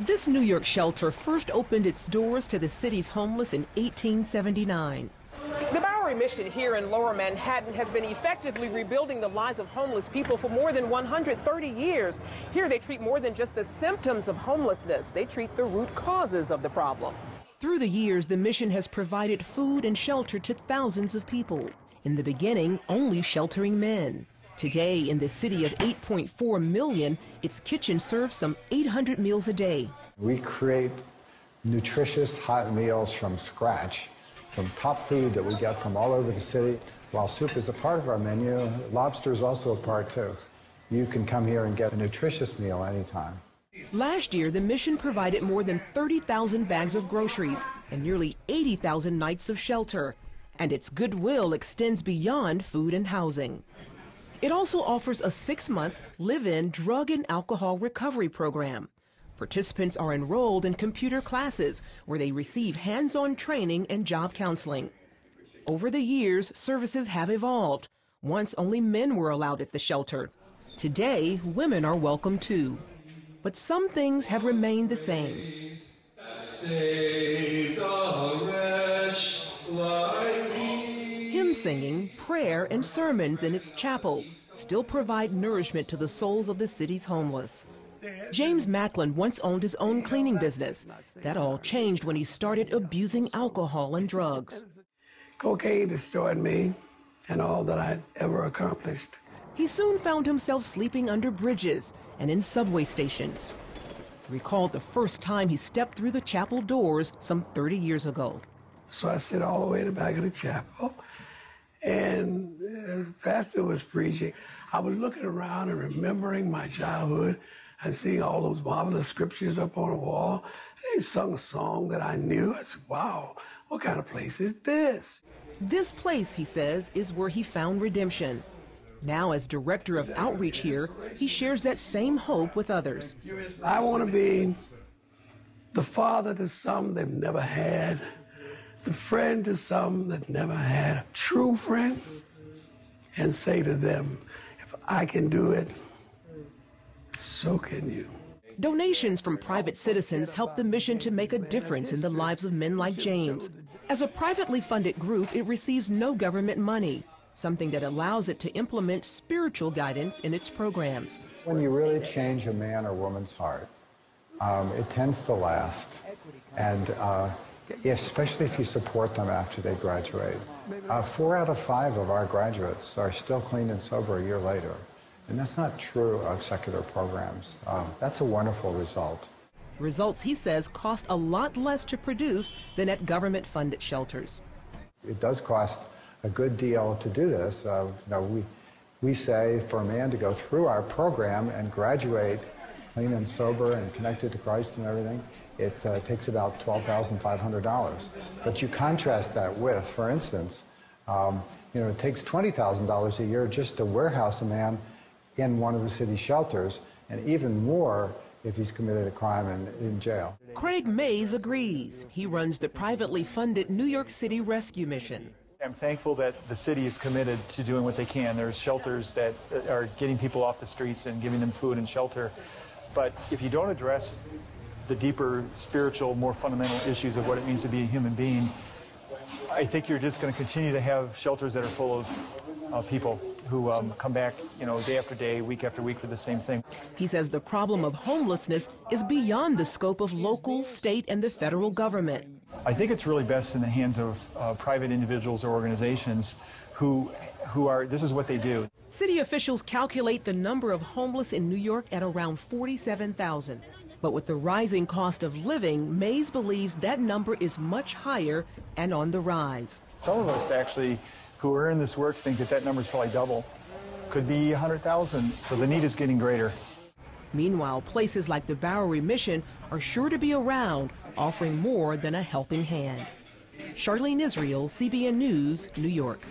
This New York shelter first opened its doors to the city's homeless in 1879. The Bowery Mission here in Lower Manhattan has been effectively rebuilding the lives of homeless people for more than 130 years. Here they treat more than just the symptoms of homelessness. They treat the root causes of the problem. Through the years, the mission has provided food and shelter to thousands of people. In the beginning, only sheltering men. Today, in the city of 8.4 million, its kitchen serves some 800 meals a day. We create nutritious hot meals from scratch, from top food that we get from all over the city. While soup is a part of our menu, lobster is also a part too. You can come here and get a nutritious meal anytime. Last year, the mission provided more than 30,000 bags of groceries and nearly 80,000 nights of shelter. And its goodwill extends beyond food and housing. It also offers a 6-month live-in drug and alcohol recovery program. Participants are enrolled in computer classes where they receive hands-on training and job counseling. Over the years, services have evolved. Once only men were allowed at the shelter. Today, women are welcome too. But some things have remained the same. Hymn singing, prayer, and sermons in its chapel still provide nourishment to the souls of the city's homeless. James Macklin once owned his own cleaning business. That all changed when he started abusing alcohol and drugs. Cocaine destroyed me and all that I'd ever accomplished. He soon found himself sleeping under bridges and in subway stations. He recalled the first time he stepped through the chapel doors some 30 years ago. So I sit all the way in the back of the chapel, and the pastor was preaching. I was looking around and remembering my childhood and seeing all those marvelous scriptures up on the wall. They sung a song that I knew. I said, wow, what kind of place is this? This place, he says, is where he found redemption. Now, as director of outreach here, he shares that same hope with others. I want to be the father to some they've never had, the friend to some that never had a true friend, and say to them, if I can do it, so can you. Donations from private citizens help the mission to make a difference in the lives of men like James. As a privately funded group, it receives no government money, something that allows it to implement spiritual guidance in its programs. When you really change a man or woman's heart, it tends to last, and especially if you support them after they graduate. 4 out of 5 of our graduates are still clean and sober a year later, and that's not true of secular programs. That's a wonderful result. Results, he says, cost a lot less to produce than at government-funded shelters. It does cost a good deal to do this. We say for a man to go through our program and graduate clean and sober and connected to Christ and everything, it takes about $12,500. But you contrast that with, for instance, it takes $20,000 a year just to warehouse a man in one of the city shelters, and even more if he's committed a crime in jail. Craig Mays agrees. He runs the privately funded New York City Rescue Mission. I'm thankful that the city is committed to doing what they can. There's shelters that are getting people off the streets and giving them food and shelter. But if you don't address the deeper spiritual, more fundamental issues of what it means to be a human being, I think you're just going to continue to have shelters that are full of people who come back, day after day, week after week for the same thing. He says the problem of homelessness is beyond the scope of local, state, and the federal government. I think it's really best in the hands of private individuals or organizations who are, this is what they do. City officials calculate the number of homeless in New York at around 47,000. But with the rising cost of living, Mays believes that number is much higher and on the rise. Some of us actually who are in this work think that number is probably double. Could be 100,000, so the need is getting greater. Meanwhile, places like the Bowery Mission are sure to be around, offering more than a helping hand. Charlene Israel, CBN News, New York.